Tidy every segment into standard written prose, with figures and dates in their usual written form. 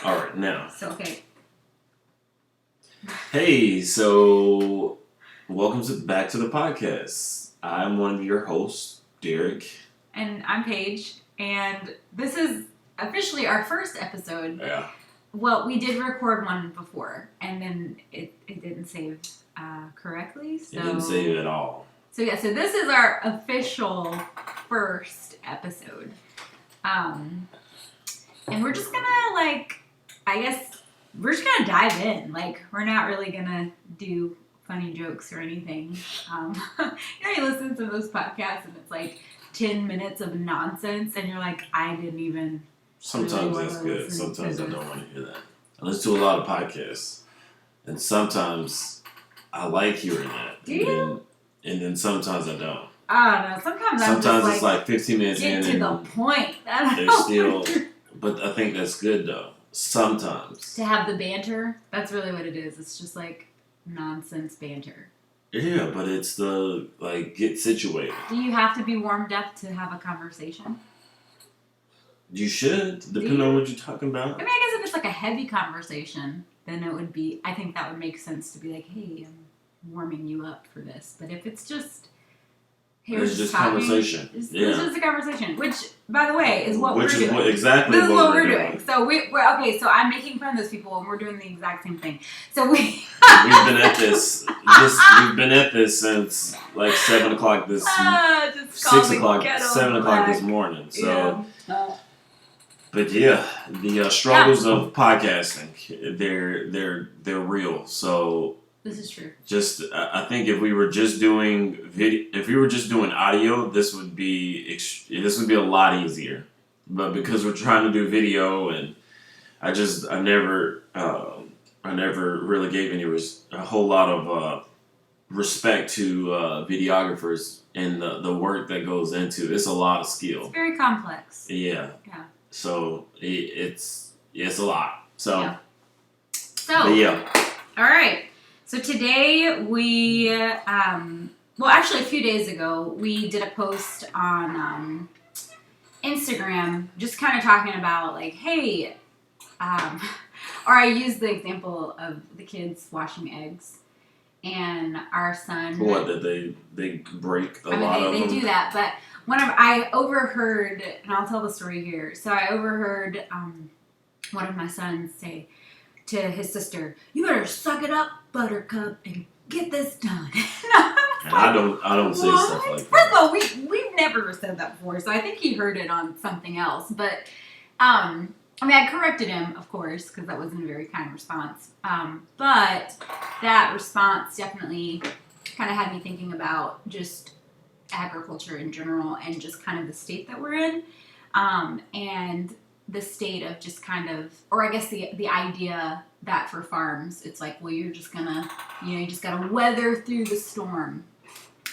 All right, now. So, okay. Hey, so welcome back to the podcast. I'm one of your hosts, Derek. And I'm Paige. And this is officially our first episode. Yeah. Well, we did record one before, and then it didn't save correctly. So. It didn't save at all. So this is our official first episode. And we're just gonna, we're just gonna dive in. We're not really gonna do funny jokes or anything. You listen to those podcasts and it's 10 minutes of nonsense, and you're like, I didn't even. Sometimes that's good. Sometimes I don't want to hear that. I listen to a lot of podcasts, and sometimes I like hearing that. Do you? And then sometimes I don't. I don't know. Sometimes it's 15 minutes get in to and the point. They're still, but I think that's good though. Sometimes. To have the banter, that's really what it is. It's just nonsense banter. Yeah, but it's the, get situated. Do you have to be warmed up to have a conversation? You should, depending on what you're talking about. I mean, I guess if it's a heavy conversation, then it would be, I think that would make sense to be hey, I'm warming you up for this. But if it's just, hey, it's just talking, conversation. It's just a conversation, which, by the way, is what we're doing. This is what we're doing. So we're okay. So I'm making fun of those people, and we're doing the exact same thing. So we've been at this. We've been at this since 7 o'clock this. 6 o'clock, 7 o'clock this morning. So. Yeah. But yeah, the struggles of podcasting, they're real. So. This is true. I think if we were just doing audio, this would be a lot easier. But because we're trying to do video, and I never really gave a whole lot of respect to videographers and the work that goes into it. It's a lot of skill. It's very complex. Yeah. Yeah. So it's a lot. So. Yeah. But yeah. All right. So today we, actually a few days ago, we did a post on Instagram just kind of talking about hey, or I used the example of the kids washing eggs and our son. What, did they break a lot of them? They do that, but I overheard, and I'll tell the story here. So I overheard one of my sons say to his sister, "You better suck it up, Buttercup, and get this done." And I don't say stuff like that. First of all, we've never said that before, so I think he heard it on something else. But I corrected him, of course, because that wasn't a very kind response. But that response definitely kind of had me thinking about just agriculture in general and just kind of the state that we're in, and the state of just kind of, or I guess the idea that for farms, it's you're just gonna, you just gotta weather through the storm.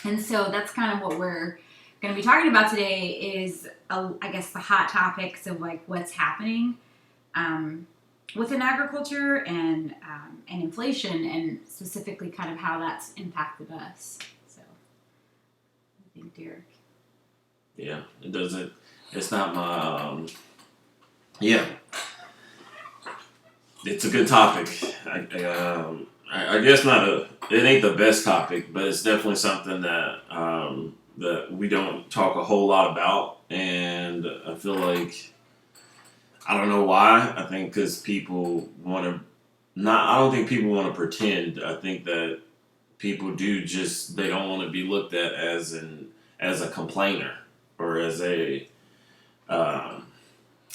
And so that's kind of what we're gonna be talking about today is, I guess, the hot topics of what's happening within agriculture and inflation, and specifically kind of how that's impacted us. So, I think, Derek. Yeah, it doesn't, it's not my, yeah, it's a good topic. I guess it ain't the best topic, but it's definitely something that that we don't talk a whole lot about, and I feel I don't know why. I think because people want to I don't think people want to pretend. I think that people they don't want to be looked at as a complainer or as a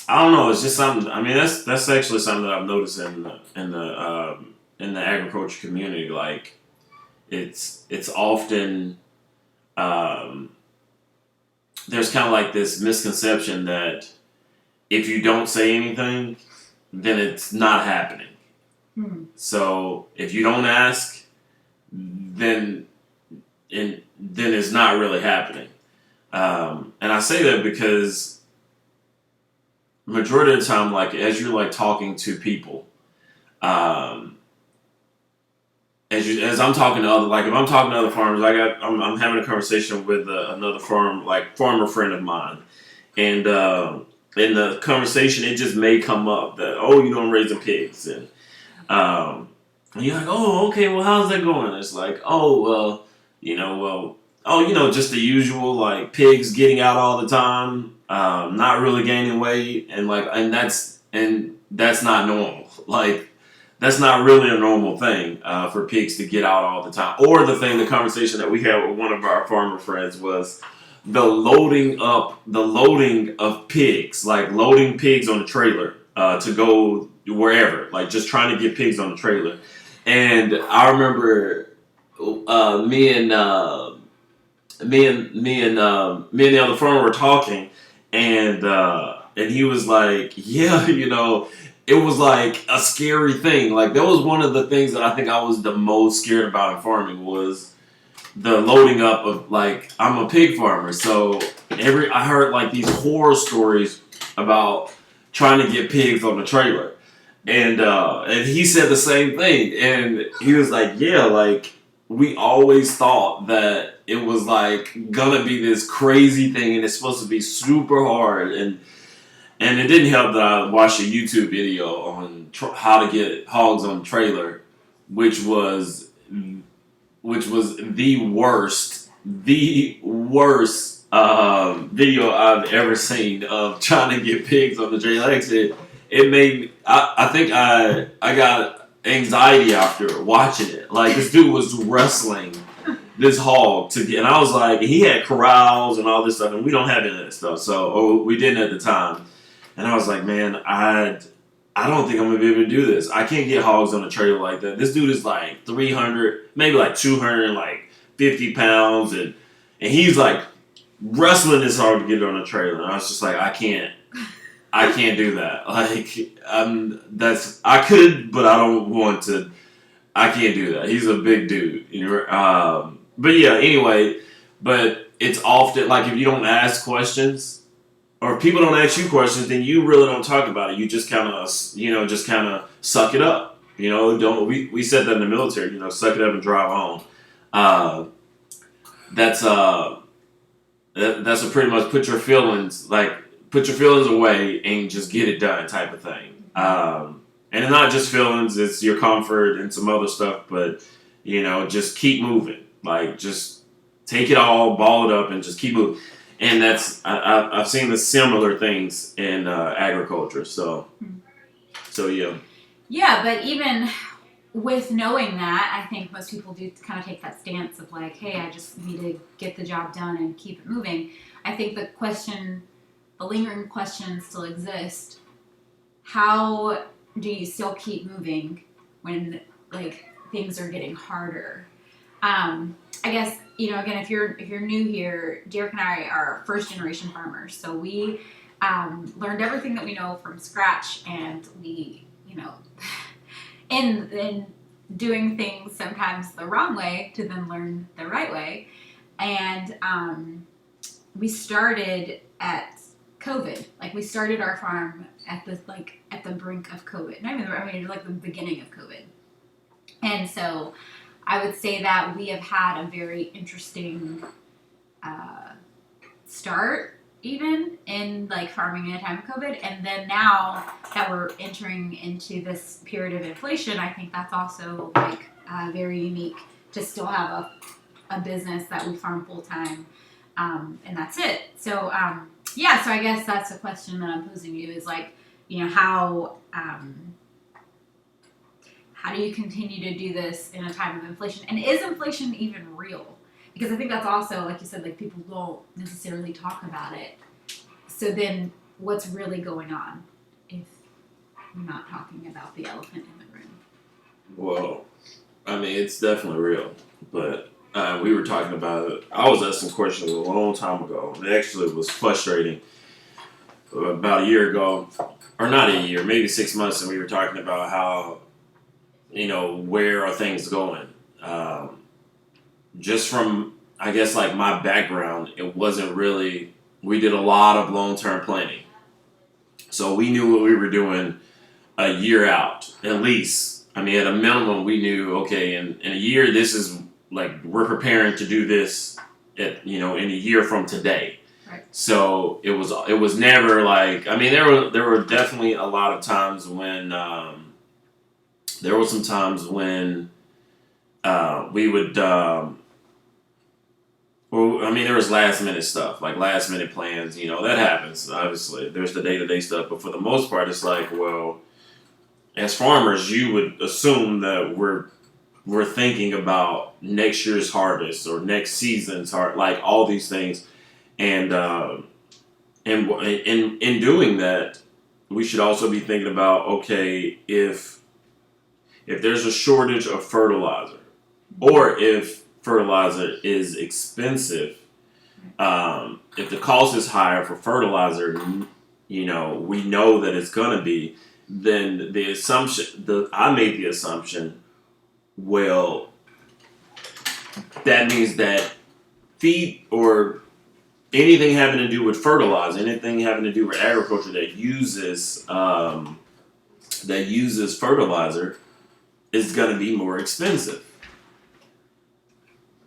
I don't know. It's just something. I mean, that's actually something that I've noticed in the agriculture community. It's often there's kind of this misconception that if you don't say anything, then it's not happening. Hmm. So if you don't ask, then it's not really happening. And I say that because majority of the time, as you're talking to people, as I'm talking to other, if I'm talking to other farmers, I'm having a conversation with another farmer friend of mine, and in the conversation, it just may come up that, oh, I'm raising pigs, and you're like, oh, okay, well, how's that going? It's like, oh, well, just the usual, like pigs getting out all the time, not really gaining weight, and that's not normal. Like, that's not really a normal thing for pigs to get out all the time. Or the conversation that we had with one of our farmer friends was the loading of pigs, like loading pigs on a trailer to go wherever, like just trying to get pigs on the trailer. And I remember me and the other farmer were talking, and he was like, yeah, it was like a scary thing. Like, that was one of the things that I think I was the most scared about in farming was the loading up of, like, I'm a pig farmer, so I heard like these horror stories about trying to get pigs on the trailer, and he said the same thing, and he was like, yeah, like, we always thought that it was like gonna be this crazy thing, and it's supposed to be super hard, and it didn't help that I watched a YouTube video on how to get hogs on the trailer, which was the worst video I've ever seen of trying to get pigs on the trailer. Like I said, it made I think I got anxiety after watching it. Like, this dude was wrestling this hog to get, and I was like, he had corrals and all this stuff, and we don't have any of that stuff, or we didn't at the time. And I was like, man, I don't think I'm gonna be able to do this. I can't get hogs on a trailer like that. This dude is like 300, maybe like 250 pounds, and he's like wrestling this hard to get it on a trailer. And I was just like, I can't do that. Like, I could, but I don't want to. I can't do that. He's a big dude, but yeah. Anyway, but it's often like, if you don't ask questions, or if people don't ask you questions, then you really don't talk about it. You just kind of, suck it up. Don't we said that in the military? Suck it up and drive on. That's a pretty much put your feelings away and just get it done type of thing. And it's not just feelings; it's your comfort and some other stuff. But just keep moving. Like, just take it all, ball it up, and just keep moving. And I've seen the similar things in agriculture. So yeah. Yeah, but even with knowing that, I think most people do kind of take that stance of like, hey, I just need to get the job done and keep it moving. I think the lingering question still exists. How do you still keep moving when, like, things are getting harder? I guess, again, if you're new here, Derek and I are first generation farmers, so we learned everything that we know from scratch, and we, in doing things sometimes the wrong way to then learn the right way, and we started at COVID. Like, we started our farm at the brink of COVID. Like the beginning of COVID, and so I would say that we have had a very interesting start, even in like farming in a time of COVID, and then now that we're entering into this period of inflation, I think that's also like very unique to still have a business that we farm full time, and that's it. So so I guess that's a question that I'm posing to you is like, how do you continue to do this in a time of inflation? And is inflation even real? Because I think that's also, like you said, like, people don't necessarily talk about it. So then what's really going on if we're not talking about the elephant in the room? Well, it's definitely real. But we were talking about it. I was asking questions a long time ago. It actually was frustrating. About a year ago, or not a year, maybe 6 months, and we were talking about how, where are things going? Just from, I guess, like, my background, it wasn't really, we did a lot of long-term planning. So we knew what we were doing a year out, at least. At a minimum, we knew, okay, in a year, this is, like, we're preparing to do this, in a year from today. Right. So it was never like, I mean, there were definitely a lot of times when there were some times when we would well, I mean, there was last minute stuff, like last minute plans. That happens. Obviously, there's the day to day stuff, but for the most part, it's like, well, as farmers, you would assume that we're thinking about next year's harvest or next season's like all these things, and in doing that, we should also be thinking about, okay, if there's a shortage of fertilizer, or if fertilizer is expensive, if the cost is higher for fertilizer, we know that it's gonna be. Then I made the assumption, well, that means that feed or anything having to do with fertilizer, anything having to do with agriculture that uses fertilizer is going to be more expensive.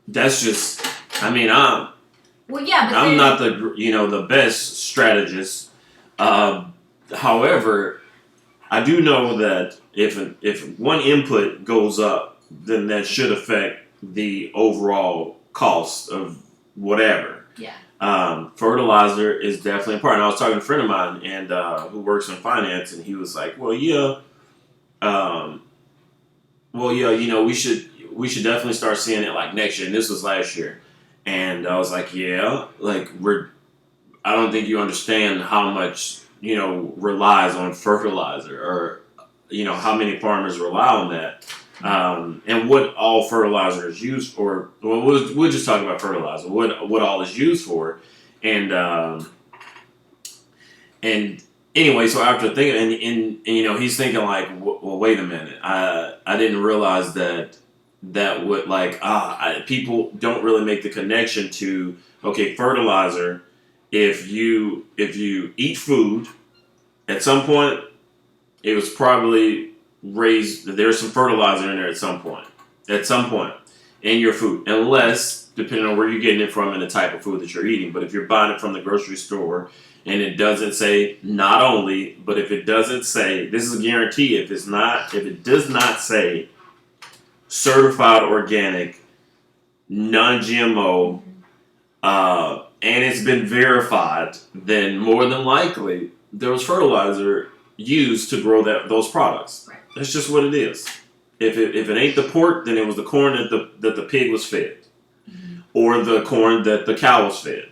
That's just, I mean, Well, yeah, but I'm not the best strategist. However, I do know that if one input goes up, then that should affect the overall cost of whatever. Yeah. Fertilizer is definitely important. I was talking to a friend of mine and who works in finance, and he was like, "Well, yeah, we should definitely start seeing it like next year." And this was last year, and I was like, "Yeah, like I don't think you understand how much relies on fertilizer, or how many farmers rely on that." And what all fertilizer is used for. Well, we'll just talk about fertilizer. What all is used for, and anyway, so after thinking, and he's thinking like, well, wait a minute, I didn't realize that would like people don't really make the connection to, okay, fertilizer. If you eat food, at some point, it was probably raised. There's some fertilizer in there at some point in your food, unless depending on where you're getting it from and the type of food that you're eating. But if you're buying it from the grocery store and it doesn't say, not only, but if it doesn't say, this is a guarantee. If it does not say certified organic, non-GMO, and it's been verified, then more than likely there was fertilizer used to grow those products. Right. That's just what it is. If it ain't the pork, then it was the corn that the pig was fed, or the corn that the cow was fed.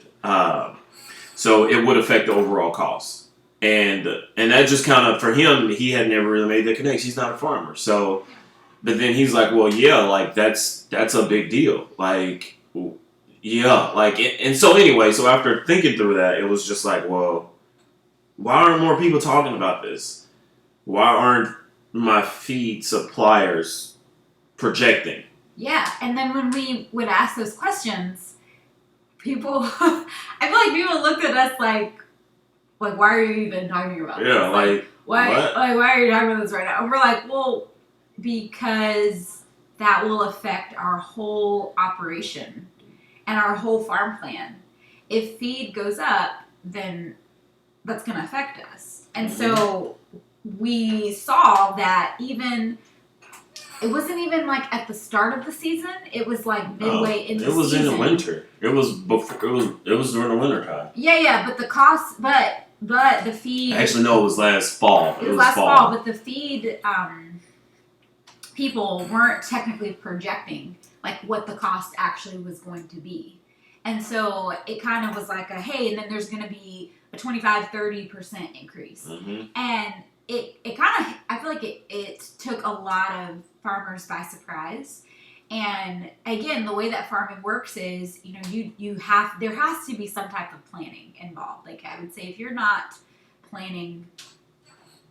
So it would affect the overall cost, and that just kind of, for him, he had never really made that connection. He's not a farmer, so. But then he's like, well, yeah, like that's a big deal, like. Yeah, like, and so anyway, so after thinking through that, it was just like, well, why aren't more people talking about this? Why aren't my feed suppliers projecting? Yeah, and then when we would ask those questions, people, I feel like people looked at us like why are you even talking about this? Yeah, like why, what? Like, why are you talking about this right now? And we're like, well, because that will affect our whole operation and our whole farm plan. If feed goes up, then that's going to affect us. And so we saw that it wasn't even like at the start of the season. It was like midway in the season. It was in the winter. It was before. It was during the winter time. Yeah, but the cost, but the feed. Actually, no, it was last fall. It was last fall, but the feed people weren't technically projecting like what the cost actually was going to be. And so it kind of was like hey, and then there's going to be a 25-30% increase. Mm-hmm. And it kind of, I feel like it took a lot of farmers by surprise. And again, the way that farming works is, there has to be some type of planning involved. Like I would say, if you're not planning,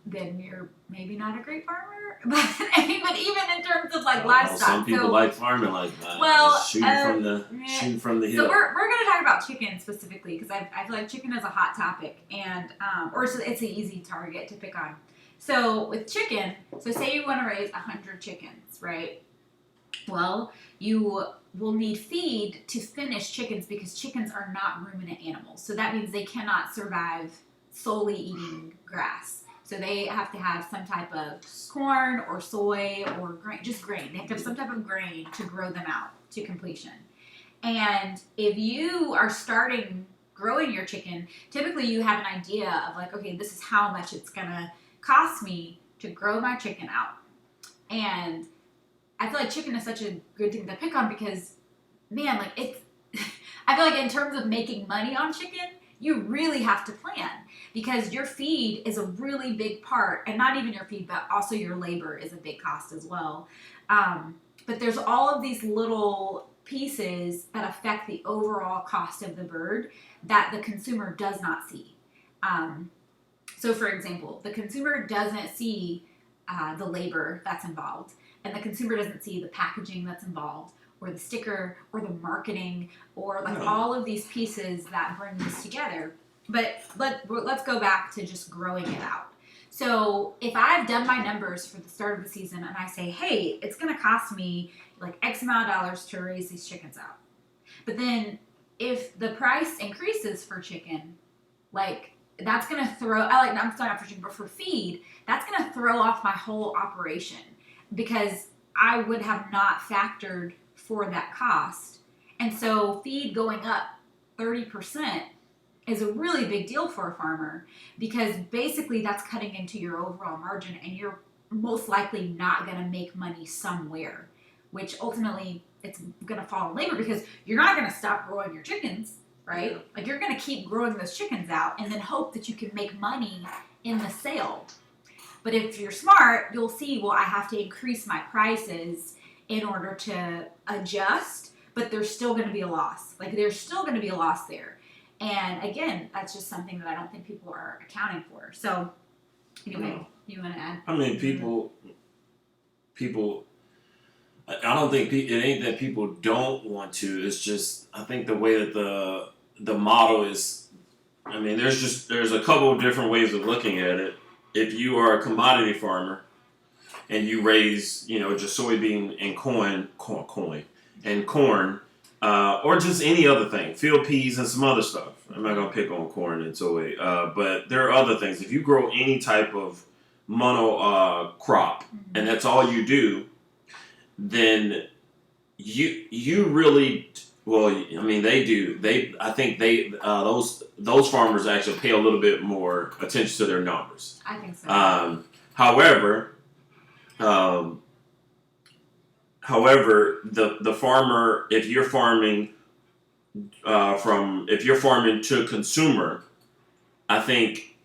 then you're maybe not a great farmer. But even in terms of like livestock, some people like farming like that. Well, shooting from the hill. So we're going to talk about chicken specifically because I feel like chicken is a hot topic, and or it's an easy target to pick on. So with chicken, so say you want to raise 100 chickens, right? Well, you will need feed to finish chickens because chickens are not ruminant animals. So that means they cannot survive solely eating grass. So they have to have some type of corn or soy or grain, just grain. They have to have some type of grain to grow them out to completion. And if you are starting growing your chicken, typically you have an idea of like, okay, this is how much it's gonna cost me to grow my chicken out. And I feel like chicken is such a good thing to pick on because, man, like it's, I feel like in terms of making money on chicken, you really have to plan because your feed is a really big part, and not even your feed, but also your labor is a big cost as well. But there's all of these little pieces that affect the overall cost of the bird that the consumer does not see. So, for example, the consumer doesn't see the labor that's involved, and the consumer doesn't see the packaging that's involved, or the sticker, or the marketing, or like all of these pieces that bring this together. But let's go back to just growing it out. So if I've done my numbers for the start of the season and I say, hey, it's going to cost me like X amount of dollars to raise these chickens out. But then if the price increases for chicken, like that's going to throw, I'm sorry, not for chicken, but for feed, that's going to throw off my whole operation because I would have not factored for that cost. And so feed going up 30% is a really big deal for a farmer because basically that's cutting into your overall margin and you're most likely not going to make money somewhere, which ultimately it's going to fall in labor because you're not going to stop growing your chickens, right? Yeah. Like you're going to keep growing those chickens out and then hope that you can make money in the sale. But if you're smart, you'll see, well, I have to increase my prices in order to adjust, but there's still going to be a loss. Like there's still going to be a loss there. And again, that's just something that I don't think people are accounting for. So anyway, you want to add? I mean, people, I don't think it ain't that people don't want to. It's just, I think the way that the model is, I mean, there's a couple of different ways of looking at it. If you are a commodity farmer and you raise, just soybean and corn, or just any other thing, field peas and some other stuff. I'm not gonna pick on corn and soy, but there are other things. If you grow any type of mono crop and that's all you do, then you really, well, I mean, they do. I think those farmers actually pay a little bit more attention to their numbers. I think so. However, the farmer, if you're farming to consumer, I think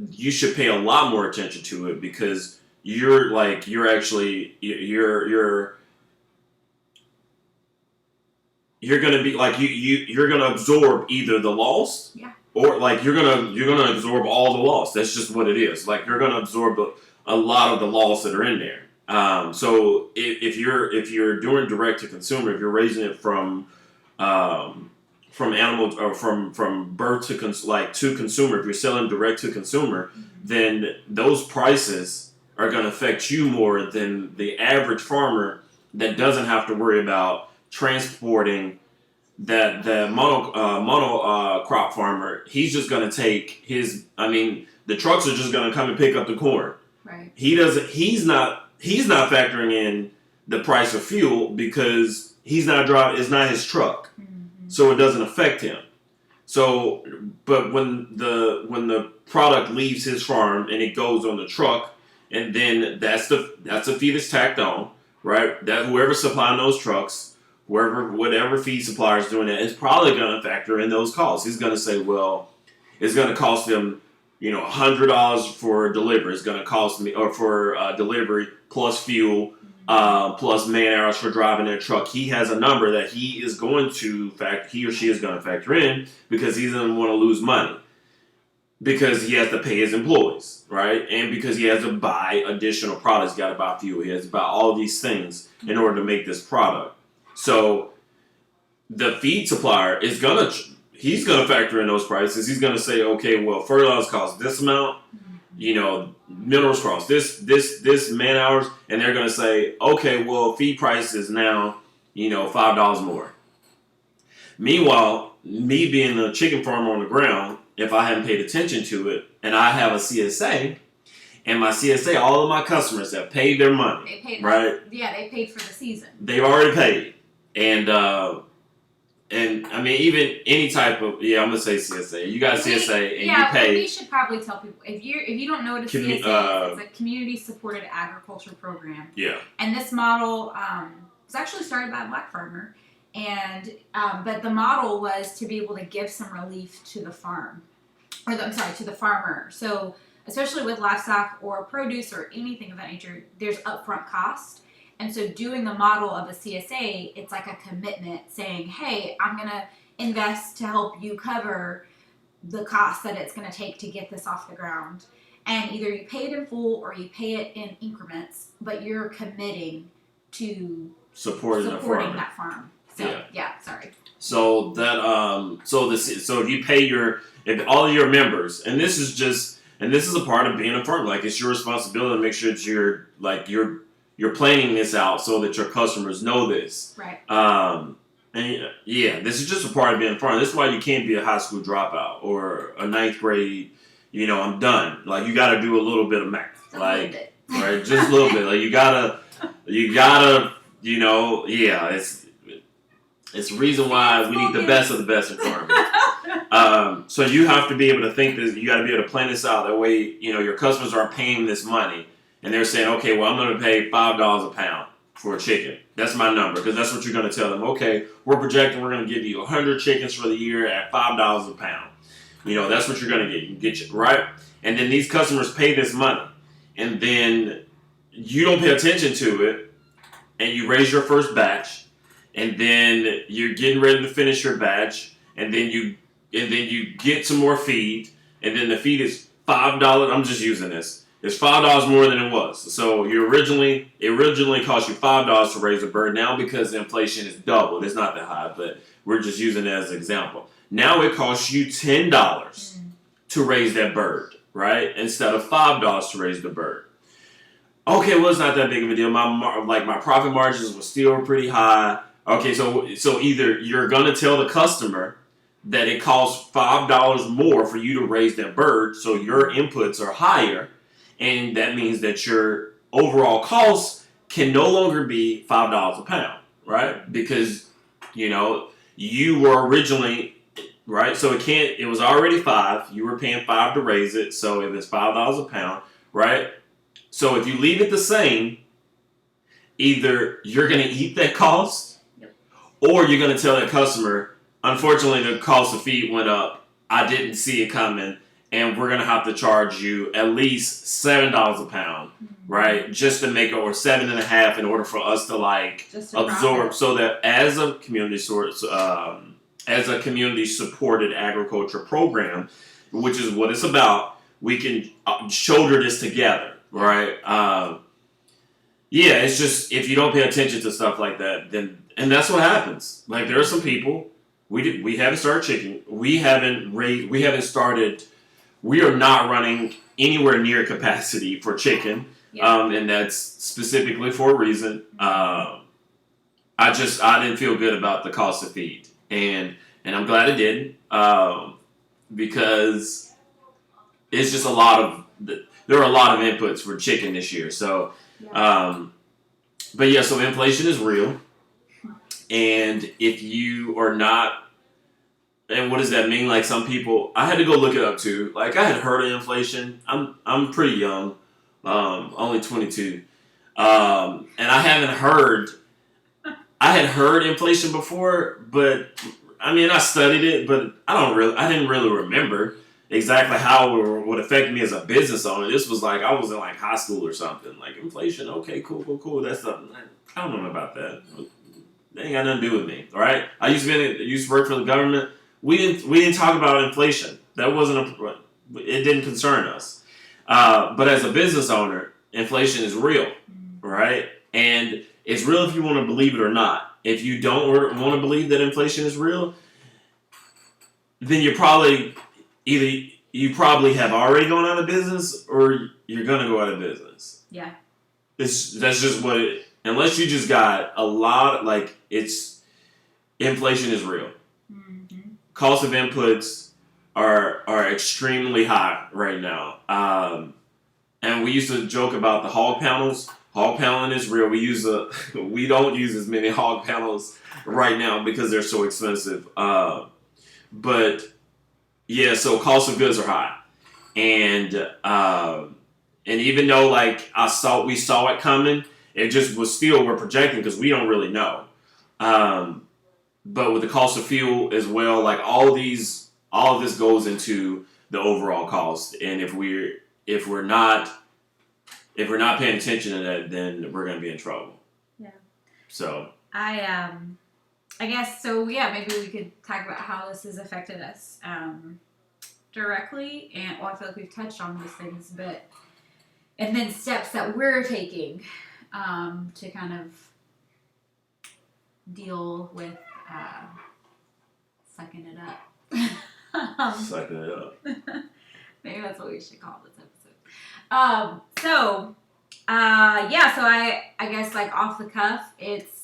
you should pay a lot more attention to it because you're gonna be like you're gonna absorb either the loss, or like you're gonna absorb all the loss. That's just what it is. Like you're gonna absorb a lot of the loss that are in there. So if you're doing direct to consumer, if you're raising it from animals or from birth to consumer, if you're selling direct to consumer, then those prices are going to affect you more than the average farmer that doesn't have to worry about transporting. That the mono crop farmer, he's just going to take the trucks are just going to come and pick up the corn. Right. He's not factoring in the price of fuel because he's not driving. It's not his truck, so it doesn't affect him. So, but when the product leaves his farm and it goes on the truck, and then that's the fee that's tacked on, right? That whoever's supplying those trucks, whatever feed supplier is doing that, is probably going to factor in those costs. He's going to say, well, it's going to cost them, $100 for delivery. It's going to cost me, or for delivery plus fuel, plus man hours for driving their truck. He has a number that he or she is going to factor in because he doesn't want to lose money because he has to pay his employees, right? And because he has to buy additional products. He's got to buy fuel. He has to buy all these things in order to make this product. So the feed supplier he's going to factor in those prices. He's going to say, okay, well, fertilizer costs this amount, Minerals Cross, this man hours, and they're gonna say, okay, well, feed price is now, $5 more. Meanwhile, me being a chicken farmer on the ground, if I haven't paid attention to it, and I have a CSA, and my CSA, all of my customers have paid their money. They paid, right? They paid for the season. They've already paid, and I mean, even any type of I'm gonna say CSA. You got CSA, and you pay. We should probably tell people if you don't know what a CSA is, it's a community supported agriculture program. Yeah. And this model was actually started by a black farmer, and but the model was to be able to give some relief to the farm, to the farmer. So especially with livestock or produce or anything of that nature, there's upfront cost. And so doing the model of a CSA, it's like a commitment saying, hey, I'm going to invest to help you cover the cost that it's going to take to get this off the ground. And either you pay it in full or you pay it in increments, but you're committing to supporting that farm. So, sorry. So that so if you pay if all of your members, and this is a part of being a farmer, like it's your responsibility to make sure that you're planning this out so that your customers know this. Right. This is just a part of being a farmer. This is why you can't be a high school dropout or a ninth grade, I'm done. Like, you got to do a little bit of math. Right? Just a little bit. Like, you gotta, it's the reason why we need the best of the best in farming. So you have to be able to think this, you got to be able to plan this out. That way, your customers are paying this money. And they're saying, okay, well, I'm going to pay $5 a pound for a chicken. That's my number, because that's what you're going to tell them. Okay, we're projecting we're going to give you 100 chickens for the year at $5 a pound. That's what you're going to get. You get you, right? And then these customers pay this money. And then you don't pay attention to it, and you raise your first batch, and then you're getting ready to finish your batch, and then you get some more feed, and then the feed is $5. I'm just using this. It's $5 more than it was. So it originally cost you $5 to raise a bird. Now, because inflation is doubled, it's not that high, but we're just using it as an example. Now it costs you $10 to raise that bird, right? Instead of $5 to raise the bird. Okay, well, it's not that big of a deal. My profit margins were still pretty high. Okay, so either you're gonna tell the customer that it costs $5 more for you to raise that bird, so your inputs are higher. And that means that your overall cost can no longer be $5 a pound, right? Because, you were originally, right? So it was already $5. You were paying $5 to raise it. So if it's $5 a pound, right? So if you leave it the same, either you're going to eat that cost, or you're going to tell that customer, unfortunately, the cost of feed went up. I didn't see it coming. And we're going to have to charge you at least $7 a pound, right? Just to make it, or $7.50 in order for us to absorb. So that as a community supported agriculture program, which is what it's about, we can shoulder this together, right? It's just, if you don't pay attention to stuff like that, then, and that's what happens. Like, there are some people, we haven't started chicken. We are not running anywhere near capacity for chicken, and that's specifically for a reason. I didn't feel good about the cost of feed, and I'm glad I didn't, because it's just there are a lot of inputs for chicken this year. So, so inflation is real, and if you are not. And what does that mean? Like, some people, I had to go look it up too. Like, I had heard of inflation. I'm pretty young, only 22, and I haven't heard. I had heard inflation before, but I mean, I studied it, but I didn't really remember exactly how it would affect me as a business owner. This was like I was in like high school or something. Like, inflation, okay, cool. That's something I don't know about that. That ain't got nothing to do with me. All right, I used to work for the government. We didn't talk about inflation. That it didn't concern us. But as a business owner, inflation is real, right? And it's real if you want to believe it or not. If you don't want to believe that inflation is real, then you're probably either you probably have already gone out of business, or you're gonna go out of business. Yeah. That's just what it. Unless you just got a lot, like it's inflation is real. Mm-hmm. Cost of inputs are extremely high right now. And we used to joke about the hog panels. Hog paneling is real. We don't use as many hog panels right now because they're so expensive. But yeah, so cost of goods are high, and even though like we saw it coming, it just was still we're projecting because we don't really know. But with the cost of fuel as well, like all of this goes into the overall cost, and if we're not paying attention to that, then we're going to be in trouble. Yeah. So I guess so. Yeah, maybe we could talk about how this has affected us directly, and I feel like we've touched on those things, and then steps that we're taking to kind of deal with sucking it up. Sucking it up. Maybe that's what we should call this episode. So I guess like off the cuff, it's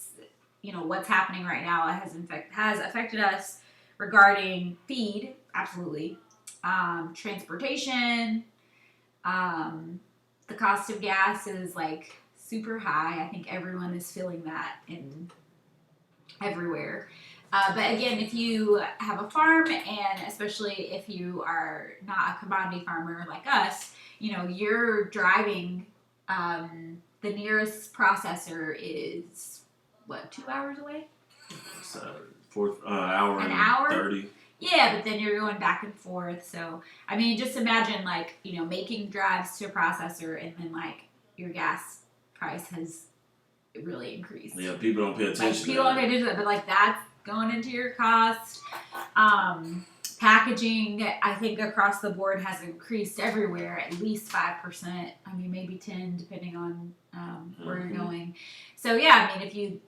what's happening right now has affected us regarding feed, absolutely, transportation, the cost of gas is like super high. I think everyone is feeling that in everywhere. But again, if you have a farm, and especially if you are not a commodity farmer like us, you're driving. The nearest processor is 2 hours away? So, hour An and hour? 30. Yeah, but then you're going back and forth. So, I mean, just imagine making drives to a processor, and then your gas price has really increased. Yeah, people don't pay attention. People don't pay attention to that, but that's going into your cost. Packaging, I think across the board has increased everywhere at least 5%. I mean, maybe 10, depending on where you're going. So yeah, I mean, if you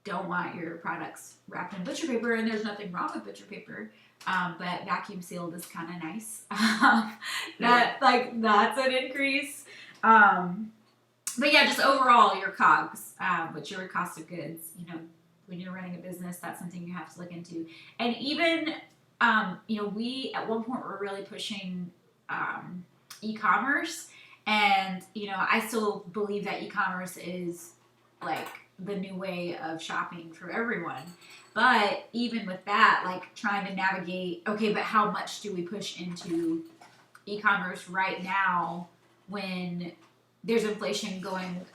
don't want your products wrapped in butcher paper, and there's nothing wrong with butcher paper, but vacuum sealed is kind of nice. That's an increase. But yeah, just overall your COGS, which your cost of goods. When you're running a business, that's something you have to look into. And even we at one point were really pushing e-commerce, and I still believe that e-commerce is like the new way of shopping for everyone. But even with that, trying to navigate, okay, but how much do we push into e-commerce right now when there's inflation going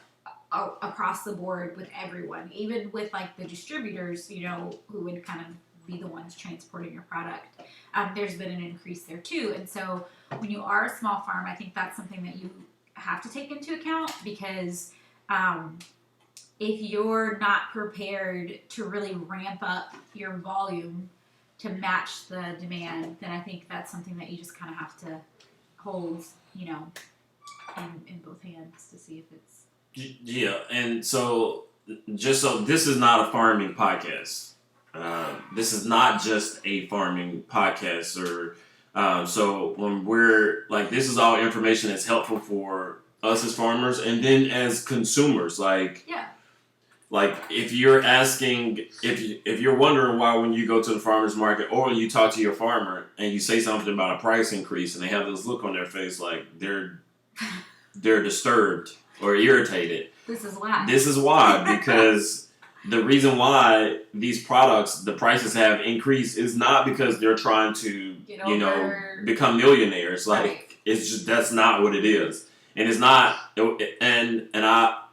across the board with everyone, even with the distributors, who would kind of be the ones transporting your product. There's been an increase there too. And so when you are a small farm, I think that's something that you have to take into account, because if you're not prepared to really ramp up your volume to match the demand, then I think that's something that you just kind of have to hold, in both hands to see if it's... Yeah, and so this is not a farming podcast. This is not just a farming podcast, or so when we're this is all information that's helpful for us as farmers, and then as consumers, if you're asking, if you're wondering why when you go to the farmer's market or when you talk to your farmer and you say something about a price increase and they have this look on their face like they're disturbed or irritated. This is why. This is why, because the reason why these products, the prices have increased, is not because they're trying to, become millionaires. Right. It's just, that's not what it is, and it's not. And I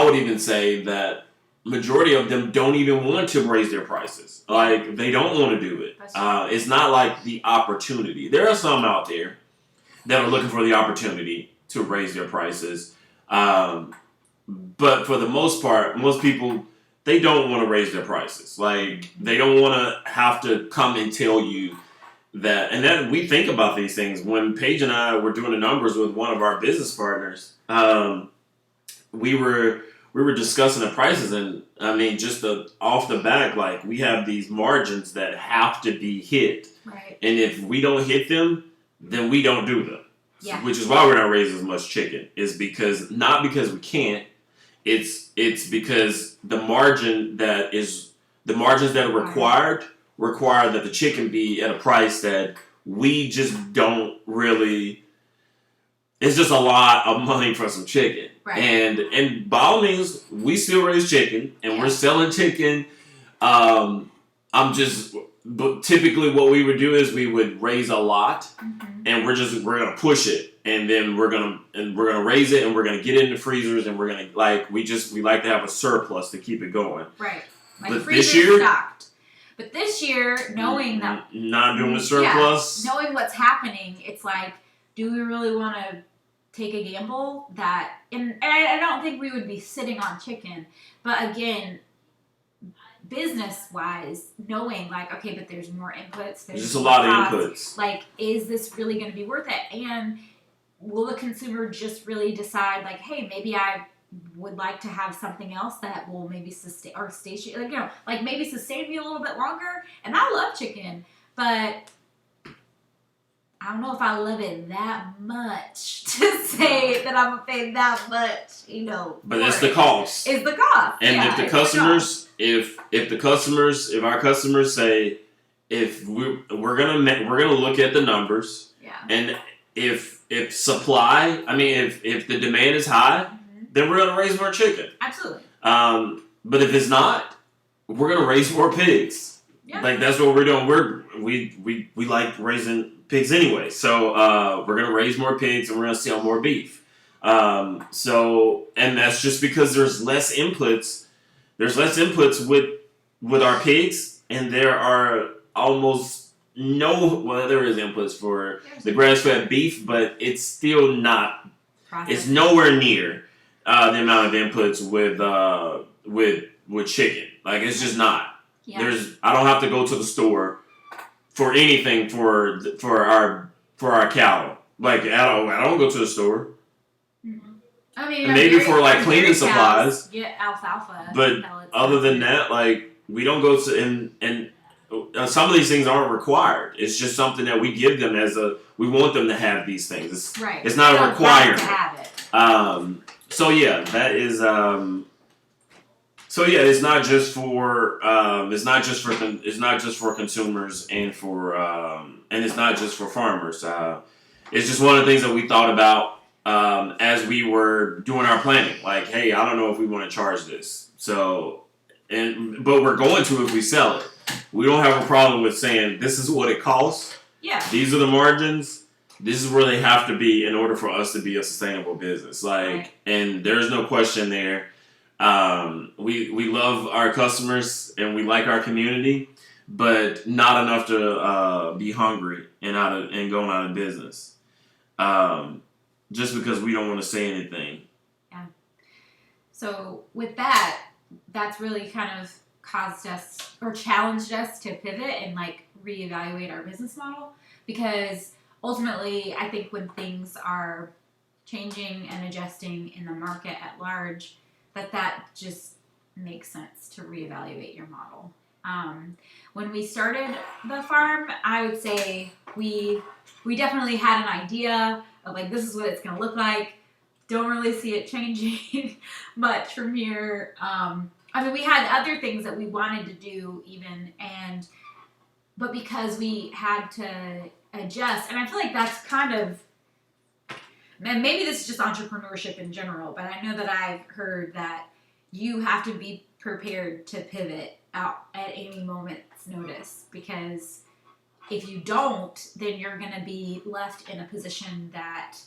would even say that majority of them don't even want to raise their prices. They don't want to do it. It's not like the opportunity. There are some out there that are looking for the opportunity to raise their prices. But for the most part, most people, they don't want to raise their prices. They don't want to have to come and tell you that. And then we think about these things. When Paige and I were doing the numbers with one of our business partners, we were discussing the prices, and I mean, just off the back, we have these margins that have to be hit Right. And if we don't hit them, then we don't do them. Yeah. Which is why we're not raising as much chicken. Is because not because we can't. It's because the margins that are require that the chicken be at a price that we just don't really. It's just a lot of money for some chicken. Right. And by all means, we still raise chicken and we're selling chicken. But typically what we would do is we would raise a lot and we're gonna push it and then we're gonna raise it and we're gonna get it in the freezers and we're gonna we like to have a surplus to keep it going. Right. But this year stocked. But this year, knowing that not doing the surplus, knowing what's happening, it's like, do we really want to take a gamble that? And I don't think we would be sitting on chicken, but again, business-wise, knowing like, okay, but there's more inputs. There's just a lot costs. of inputs. Like, is this really going to be worth it? And will the consumer just really decide, like, hey, maybe I would like to have something else that will maybe sustain or station, like maybe sustain me a little bit longer. And I love chicken, but I don't know if I love it that much to say that I'm gonna pay that much, But it's the cost. It's the cost. And if our customers say, if we're gonna look at the numbers, and if supply, if the demand is high, then we're gonna raise more chicken. Absolutely. But if it's not, we're gonna raise more pigs. Yeah. Like that's what we're doing. We like raising pigs anyway, so we're gonna raise more pigs and we're gonna sell more beef. And that's just because there's less inputs. There's less inputs with our pigs, and there are almost there is inputs for the grass-fed beef, but it's still not. It's nowhere near the amount of inputs with chicken. Like it's just not. Yeah. I don't have to go to the store for anything for our cattle. Like I don't go to the store. Mm-hmm. Maybe for like cleaning supplies. Get alfalfa. But other than that, like we don't go to and some of these things aren't required. It's just something that we give them we want them to have these things. It's not a requirement. To have it. So yeah, that is. So yeah, it's not just for consumers and it's not just for farmers. It's just one of the things that we thought about as we were doing our planning. Like, hey, I don't know if we want to charge this. So, but we're going to if we sell it. We don't have a problem with saying this is what it costs. Yeah. These are the margins. This is where they have to be in order for us to be a sustainable business. And there's no question there. We love our customers and we like our community, but not enough to be hungry and going out of business. Just because we don't want to say anything. Yeah. So with that, that's really kind of caused us or challenged us to pivot and reevaluate our business model, because ultimately I think when things are changing and adjusting in the market at large, that just makes sense to reevaluate your model. When we started the farm, I would say we definitely had an idea of this is what it's going to look like. Don't really see it changing much from here. We had other things that we wanted to do even, but because we had to adjust, and I feel like that's kind of, and maybe this is just entrepreneurship in general, but I know that I've heard that you have to be prepared to pivot out at any moment's notice, because if you don't, then you're going to be left in a position that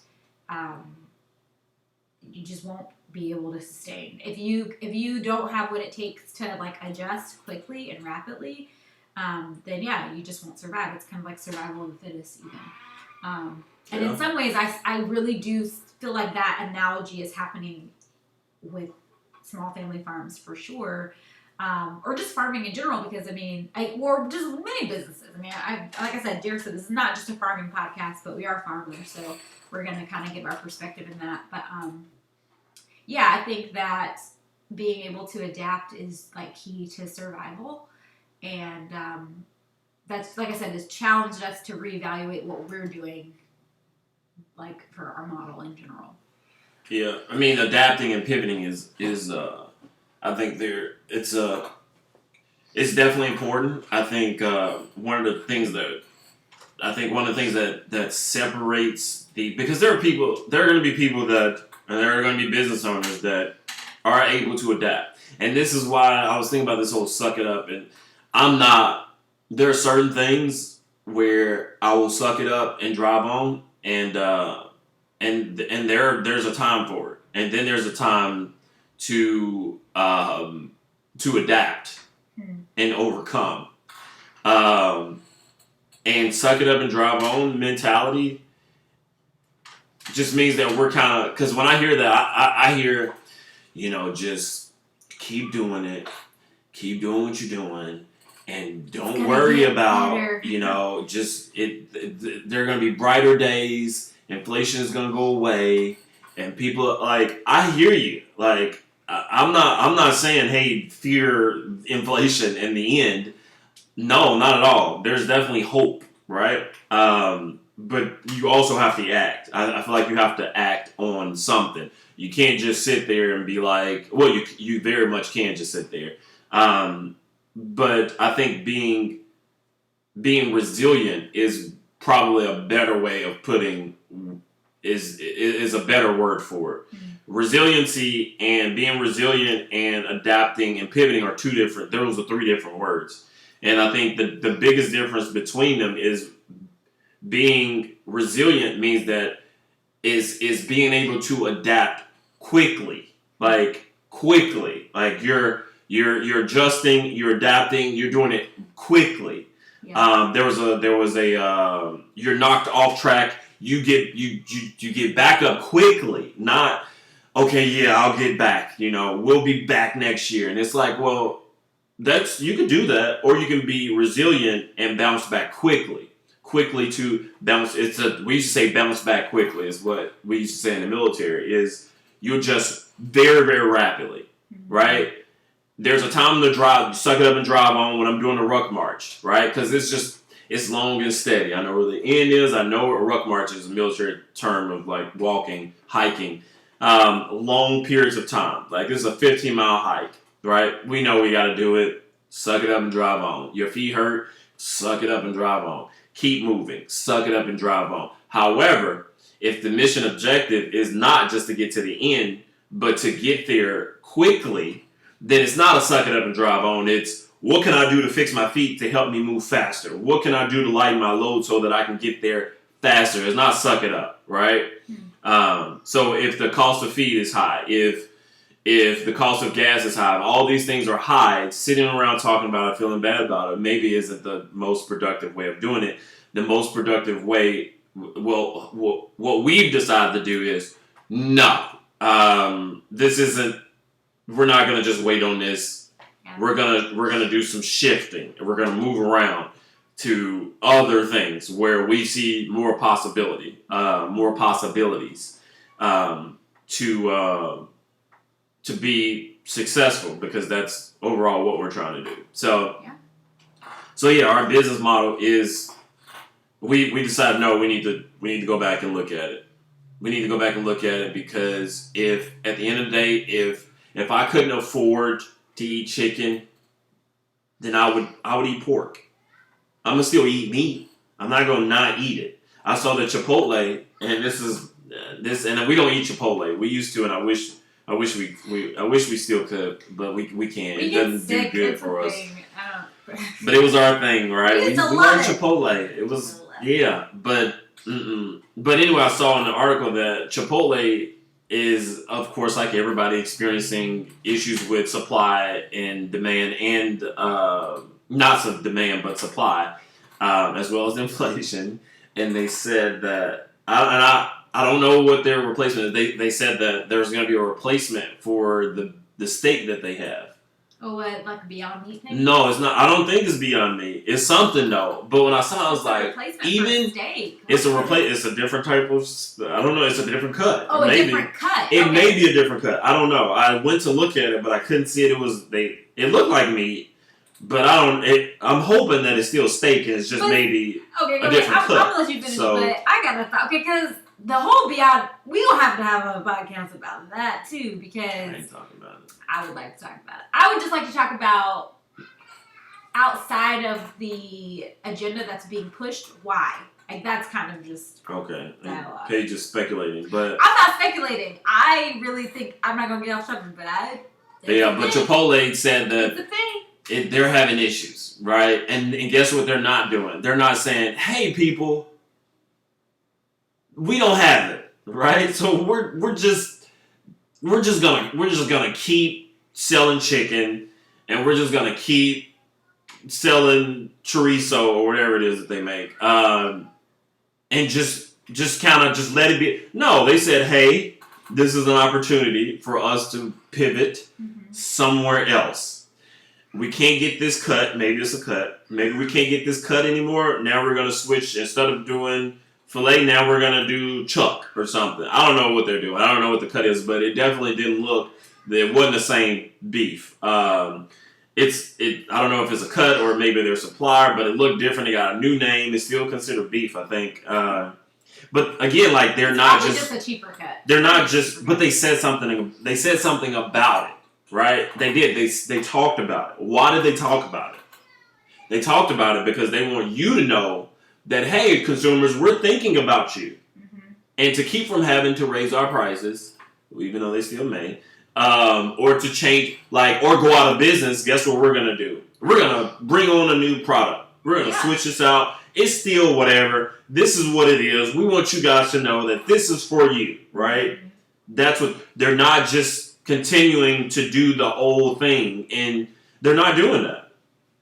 you just won't be able to sustain. If you don't have what it takes to adjust quickly and rapidly, then yeah, you just won't survive. It's kind of like survival of the fittest even. And in some ways, I really do feel like that analogy is happening with small family farms for sure, or just farming in general. Because or just many businesses. Like I said, Derek said this is not just a farming podcast, but we are farmers, so we're going to kind of give our perspective in that. But yeah, I think that being able to adapt is key to survival, and that's, like I said, has challenged us to reevaluate what we're doing, like for our model in general. Yeah, I mean, adapting and pivoting is I think it's definitely important. I think one of the things that separates because there are going to be people that, and there are going to be business owners that are able to adapt. And this is why I was thinking about this whole suck it up. And there are certain things where I will suck it up and drive on, and there's a time for it. And then there's a time to adapt and overcome. And suck it up and drive on mentality just means that we're kind of, because when I hear that, I hear, just keep doing it, keep doing what you're doing, and don't worry about, there are going to be brighter days, inflation is going to go away, and people, like, I hear you, like, I'm not saying, hey, fear inflation in the end. No, not at all. There's definitely hope, right? But you also have to act. I feel like you have to act on something. You can't just sit there and be like, well, you very much can just sit there. But I think being resilient is probably a better way of putting is a better word for it. Mm-hmm. Resiliency and being resilient and adapting and pivoting are those are three different words. And I think the biggest difference between them is being resilient means that is being able to adapt quickly. Like you're adjusting, you're adapting, you're doing it quickly. Yeah. There was a you're knocked off track, you get back up quickly, not okay, yeah, I'll get back, we'll be back next year. And it's like, well, you can do that, or you can be resilient and bounce back quickly to bounce. We used to say bounce back quickly is what we used to say in the military, is you adjust very, very rapidly, right? There's a time to suck it up and drive on when I'm doing a ruck march, right? Because it's long and steady. I know where the end is. I know what a ruck march is, a military term of like walking, hiking, long periods of time. Like this is a 15-mile hike, right? We know we got to do it. Suck it up and drive on. Your feet hurt. Suck it up and drive on. Keep moving. Suck it up and drive on. However, if the mission objective is not just to get to the end, but to get there quickly, then it's not a suck it up and drive on. It's what can I do to fix my feet to help me move faster? What can I do to lighten my load so that I can get there faster? It's not suck it up, right? So if the cost of feed is high, if the cost of gas is high, all these things are high, sitting around talking about it, feeling bad about it, maybe isn't the most productive way of doing it. The most productive way, well, what we've decided to do is, no, this isn't, we're not going to just wait on this. Yeah. We're gonna do some shifting, and we're going to move around to other things where we see more possibilities, to be successful, because that's overall what we're trying to do. So our business model is, we decided, no, we need to go back and look at it. We need to go back and look at it, because if at the end of the day, if I couldn't afford to eat chicken, then I would eat pork. I'm gonna still eat meat. I'm not gonna not eat it. I saw the Chipotle, and and we don't eat Chipotle. We used to, and I wish we still could, but we can't. It doesn't do good for us. But it was our thing, right? We love Chipotle. It was, yeah, but anyway, I saw in the article that Chipotle is, of course, like everybody, experiencing issues with supply and demand, and not some demand but supply, as well as inflation. And they said that, I don't know what their replacement is. They said that there's going to be a replacement for the steak that they have. Oh, what, like a Beyond Meat thing? No, it's not. I don't think it's Beyond Meat. It's something though. But when I saw it, I was like, even steak. It's a different type of. I don't know. It's a different cut. Oh, maybe. A different cut. It may be a different cut. I don't know. I went to look at it, but I couldn't see it. It looked like meat, But I don't. I'm hoping that it's still steak and it's just But- maybe Okay, a different I'm cut. gonna let you finish, So- but I got a thought. Okay, because the whole Beyond, we will have to have a podcast about that too, I because ain't talking about it. I would like to talk about it. I would just like to talk about outside of the agenda that's being pushed, why. Like, that's kind of just Okay. dialogue. Paige is speculating, but I'm not speculating. I really think, I'm not going to get off subject, but but Chipotle said it's that a thing. they're having issues, right? And guess what they're not doing? They're not saying, "Hey, people, we don't have it," right? So we're just gonna keep selling chicken, and we're just gonna keep selling chorizo or whatever it is that they make, and just kind of just let it be. No, they said, "Hey, this is an opportunity for us to pivot somewhere else. We can't get this cut. Maybe it's a cut. Maybe we can't get this cut anymore. Now we're gonna switch. Instead of doing filet, now we're gonna do chuck or something. I don't know what they're doing. I don't know what the cut is, but it definitely didn't look. It wasn't the same beef. I don't know if it's a cut or maybe their supplier, but it looked different. They got a new name. It's still considered beef, I think. But again, like they're not Probably just a cheaper cut. they're not just. But they said something. They said something about it, right? They did. They talked about it. Why did they talk about it? They talked about it because they want you to know that, hey, consumers, we're thinking about you, and to keep from having to raise our prices, even though they still may. Or to change, or go out of business, guess what we're going to do? We're going to bring on a new product. We're going to switch this out. It's still whatever. This is what it is. We want you guys to know that this is for you, right? That's what, they're not just continuing to do the old thing, and they're not doing that.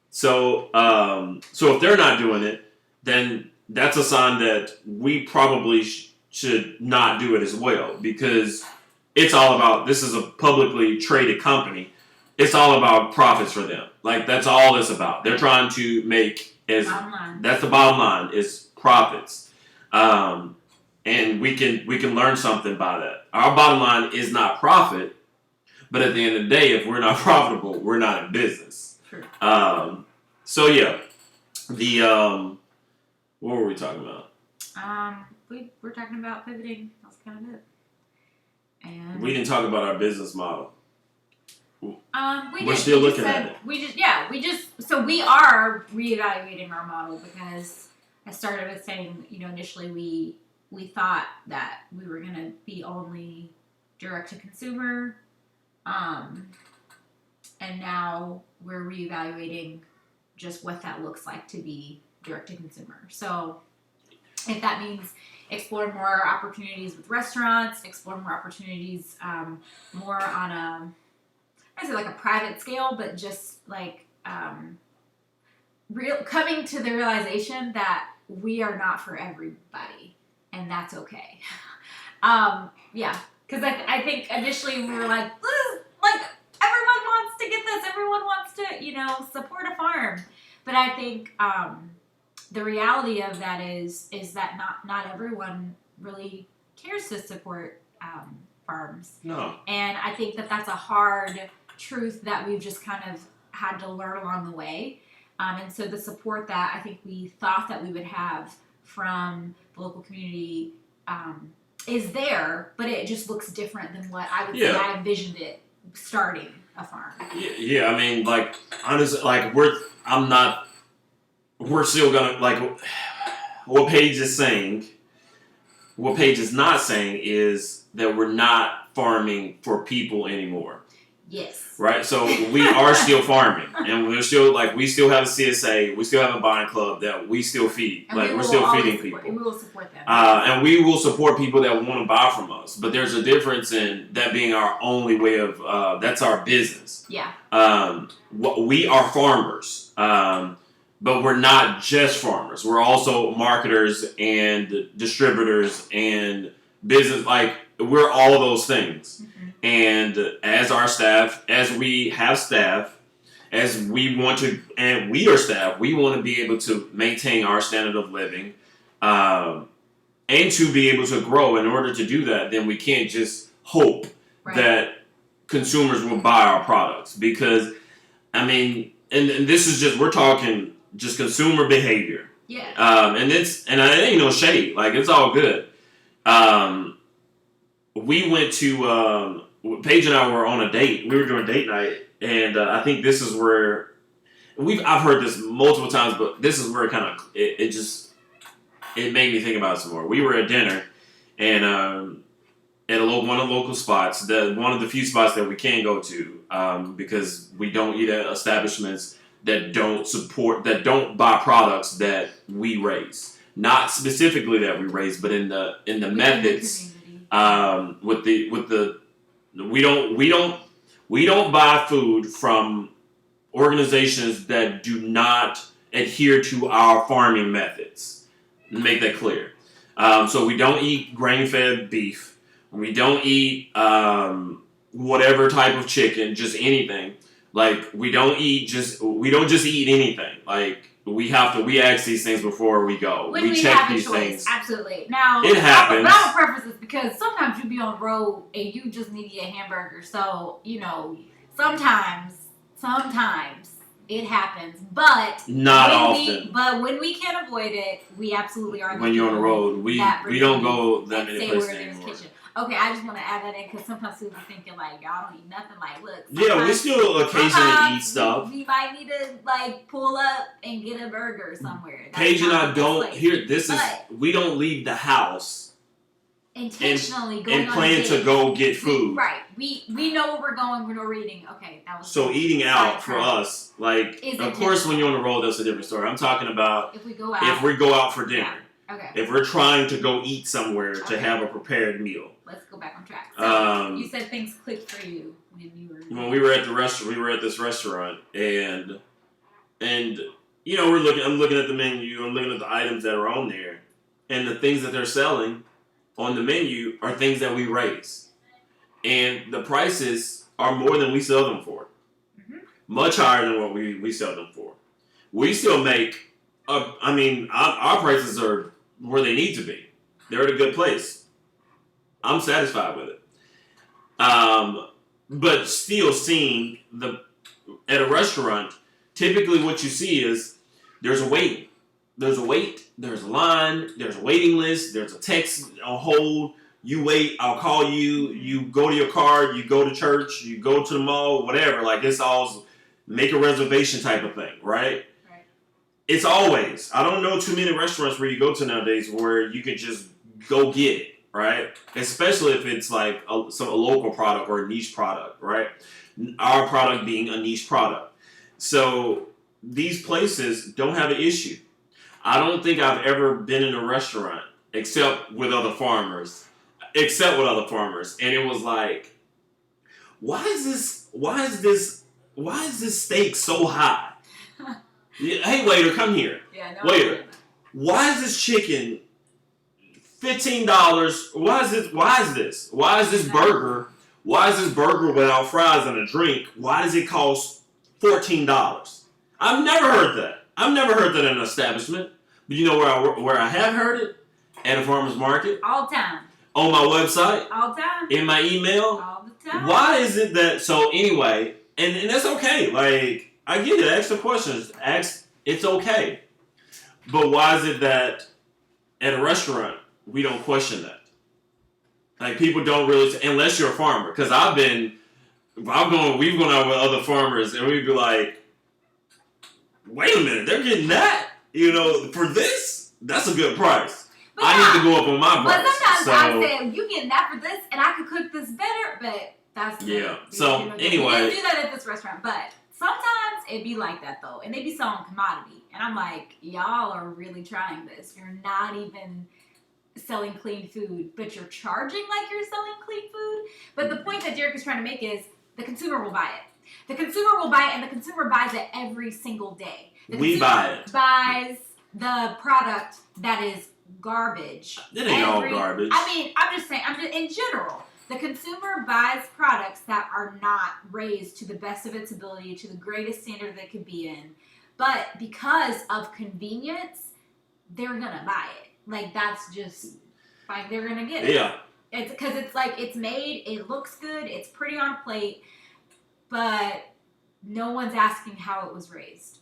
So if they're not doing it, then that's a sign that we probably should not do it as well, because it's all about, this is a publicly traded company. It's all about profits for them. Like, that's all it's about. They're trying to make that's the bottom line, is profits. And we can learn something by that. Our bottom line is not profit, but at the end of the day, if we're not profitable, we're not in business. True. So yeah, what were we talking about? We're talking about pivoting. That's kind of it. And We didn't talk about our business model. we're still looking at it. So we are reevaluating our model, because I started with saying, initially we thought that we were going to be only direct to consumer, and now we're reevaluating just what that looks like to be direct to consumer. So if that means explore more opportunities with restaurants, explore more opportunities more on I'd say like a private scale, but just like coming to the realization that we are not for everybody, and that's okay. Because I think initially we were like everyone wants to get this, everyone wants to support a farm, but I think the reality of that is that not everyone really cares to support farms. No. And I think that that's a hard truth that we've just kind of had to learn along the way. And so the support that I think we thought that we would have from the local community is there, but it just looks different than what I would say I envisioned it starting a farm. Yeah, I mean, like, honestly, like, we're still gonna, like, what Paige is saying, what Paige is not saying is that we're not farming for people anymore. Yes. Right? So we are still farming, and we still have a CSA, we still have a buying club that we still feed. And we're still feeding people. And we will support them. And we will support people that want to buy from us. But there's a difference in that being our only way of, that's our business. Yeah. We are farmers, but we're not just farmers. We're also marketers and distributors and business, we're all of those things. Mm-hmm. And as our staff, as we have staff, as we want to, and we are staff, we want to be able to maintain our standard of living, and to be able to grow. In order to do that, then we can't just hope that consumers will buy our products, because, I mean, and this is just we're talking just consumer behavior. Yeah. And it ain't no shade. Like it's all good. We went to Paige and I were on a date. We were doing date night, and I think this is where I've heard this multiple times, but this is where it made me think about it some more. We were at dinner, and at one of the local spots, one of the few spots that we can go to, because we don't eat at establishments that don't buy products that we raise. Not specifically that we raise, but in the methods. We don't buy food from organizations that do not adhere to our farming methods. Make that clear. So we don't eat grain-fed beef. We don't eat whatever type of chicken, just anything. Like we don't just eat anything. Like we ask these things before we go. When we check have a these choice, things. absolutely. Now it happens. But I would preface this because sometimes you be on the road and you just need to eat a hamburger. So sometimes it happens, but not often. But when we can avoid it, we absolutely are. When you're on the road, we don't go that many places anymore. Kitchen. Okay, I just want to add that in because sometimes people are thinking like y'all don't eat nothing. Like, look. Yeah, we still occasionally eat stuff. We might need to pull up and get a burger somewhere. Paige and I don't we don't leave the house intentionally and plan to go get food. Right. We know where we're going. We know we're eating. Okay, that was so eating out for us. Like, of course, when you're on the road, that's a different story. I'm talking about if we go out for dinner. Yeah. Okay. If we're trying to go eat somewhere to have a prepared meal. Let's go back on track. So you said things clicked for you when we were at the restaurant. We were at this restaurant, and I'm looking at the menu. I'm looking at the items that are on there, and the things that they're selling on the menu are things that we raise, and the prices are more than we sell them for. Mm-hmm. Much higher than what we sell them for. We still make. Our prices are where they need to be. They're at a good place. I'm satisfied with it. But still seeing at a restaurant, typically what you see is there's a wait. There's a wait, there's a line, there's a waiting list, there's a text on hold. You wait, I'll call you, you go to your car, you go to church, you go to the mall, whatever. Like it's all make a reservation type of thing, right? It's always. I don't know too many restaurants where you go to nowadays where you can just go get it, right? Especially if it's like a local product or a niche product, right? Our product being a niche product. So these places don't have an issue. I don't think I've ever been in a restaurant except with other farmers, and it was like, why is this steak so high? Hey waiter, come here. Yeah, no, waiter, why is this chicken $15? Why is this burger? Why is this burger without fries and a drink? Why does it cost $14? I've never heard that. I've never heard that in an establishment. But you know where I have heard it? At a farmer's market. All the time. On my website. All the time. In my email. All the time. Why is it that? So anyway, and that's okay. Like. I get it. Ask the questions. It's okay. But why is it that at a restaurant we don't question that? Like people don't really, unless you're a farmer. Because we've gone out with other farmers and we'd be like, wait a minute, they're getting that? For this? That's a good price. But I need to go up on my price. But sometimes I say, you getting that for this and I could cook this better, but that's So anyway. We didn't do that at this restaurant, but sometimes it be like that though, and they be selling commodity, and I'm like, y'all are really trying this. You're not even selling clean food, but you're charging like you're selling clean food. But the point that Derek is trying to make is the consumer will buy it. The consumer will buy it, and the consumer buys it every single day. We buy it. Buys the product that is garbage. It ain't all garbage. I'm just saying. In general. The consumer buys products that are not raised to the best of its ability, to the greatest standard they could be in. But because of convenience, they're going to buy it. Like, that's just, like, they're going to get it. Yeah. It's because it's like, it's made, it looks good, it's pretty on plate, but no one's asking how it was raised.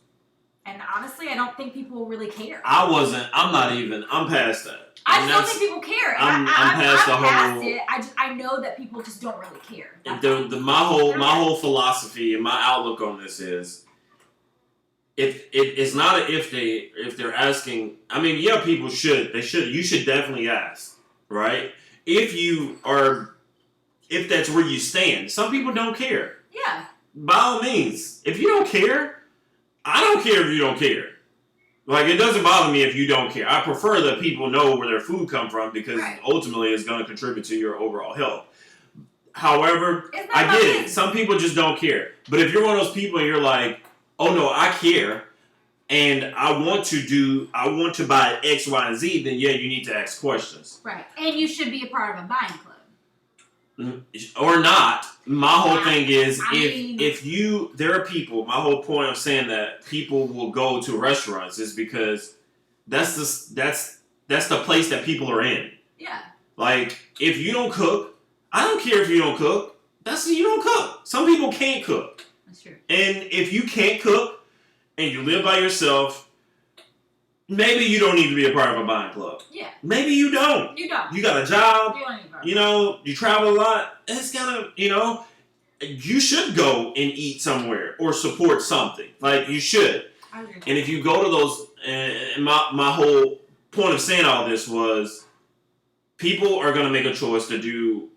And honestly, I don't think people really care. I'm past that. I just don't think people care. I'm past the whole. It. I know that people just don't really care. My whole philosophy and my outlook on this is, it's not if they're asking. I mean, yeah, people should. You should definitely ask, right? If that's where you stand. Some people don't care. Yeah. By all means, if you don't care, I don't care if you don't care. Like, it doesn't bother me if you don't care. I prefer that people know where their food come from because ultimately it's going to contribute to your overall health. However, I get it. Some people just don't care. But if you're one of those people and you're like, oh no, I care, and I want to buy X, Y, and Z, then yeah, you need to ask questions. Right. And you should be a part of a buying club. Or not. My whole thing is there are people. My whole point of saying that people will go to restaurants is because that's the place that people are in. Yeah. Like, if you don't cook, I don't care if you don't cook. You don't cook. Some people can't cook. That's true. And if you can't cook and you live by yourself, maybe you don't need to be a part of a buying club. Yeah. Maybe you don't. You don't. You got a job. You don't need to. You know, you travel a lot. It's gotta, you should go and eat somewhere or support something. Like, you should. I agree. And if you go to those, and my whole point of saying all this was, people are gonna make a choice to do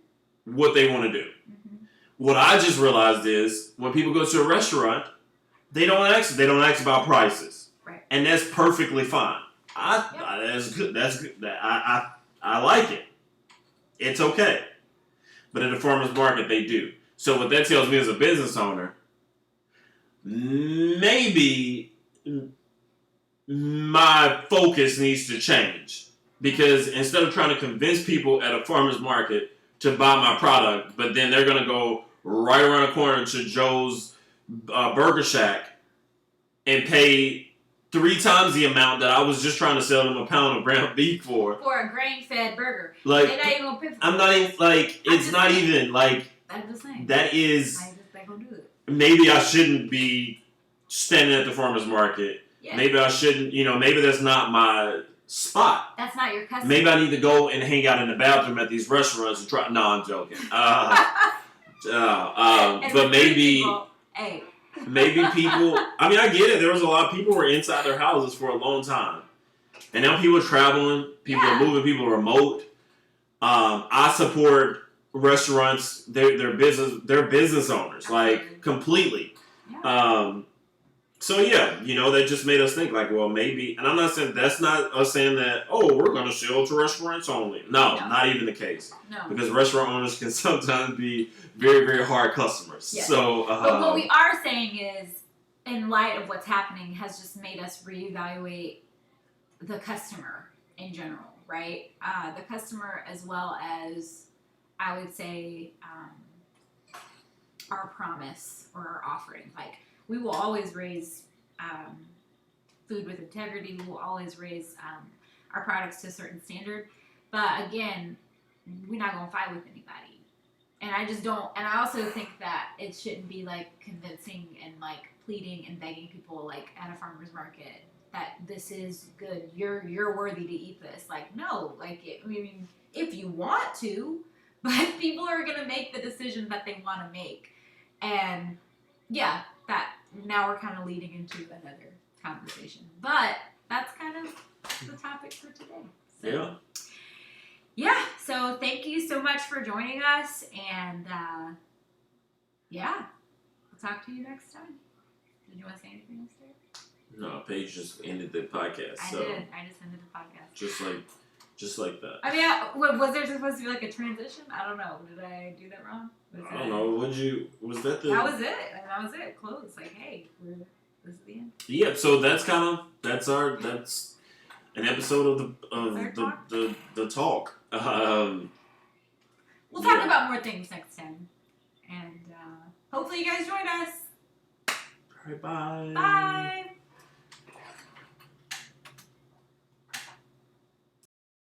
what they want to do. Mm-hmm. What I just realized is, when people go to a restaurant, they don't ask about prices. Right. And that's perfectly fine. That's good. That's good. I like it. It's okay. But at the farmer's market, they do. So what that tells me as a business owner, maybe my focus needs to change. Because instead of trying to convince people at a farmer's market to buy my product, but then they're going to go right around the corner to Joe's Burger Shack and pay 3 times the amount that I was just trying to sell them a pound of ground beef for a grain-fed burger. Like, they're not even gonna pay for I'm not even like. It's not even like. I'm just saying. That is. They gonna do it. Maybe I shouldn't be standing at the farmer's market. Yeah. Maybe I shouldn't. Maybe that's not my spot. That's not your customer. Maybe I need to go and hang out in the bathroom at these restaurants and try. No, I'm joking. But maybe. People, hey. Maybe people. I mean, I get it. There was a lot of people who were inside their houses for a long time, and now people are traveling. People are moving. People are remote. I support restaurants. They're business owners, like, completely. Yeah. So yeah, that just made us think, like, well, maybe. And I'm not saying that's not us saying that. Oh, we're going to sell to restaurants only. No, not even the case. No, because restaurant owners can sometimes be very, very hard customers. Yes. So, but what we are saying is, in light of what's happening, has just made us reevaluate the customer in general, right? The customer, as well as, I would say, our promise or our offering. Like, we will always raise food with integrity. We will always raise our products to a certain standard. But again, we're not going to fight with anybody. And I just don't. And I also think that it shouldn't be like convincing and like pleading and begging people like at a farmer's market that this is good. You're worthy to eat this. Like, no. Like, I mean, if you want to, but people are going to make the decision that they want to make. And yeah, that now we're kind of leading into another conversation. But that's kind of the topic for today. So, yeah. Yeah, so thank you so much for joining us, and yeah, we'll talk to you next time. Did you want to say anything else there? No, Paige just ended the podcast. I did. I just ended the podcast. Just like that. I mean, was there supposed to be like a transition? I don't know. Did I do that wrong? I don't know. Was that the? That was it. That was it. Close. Like, hey, this is the end. Yeah. So that's an episode of the talk. We'll talk about more things next time, and hopefully you guys join us. All right. Bye. Bye.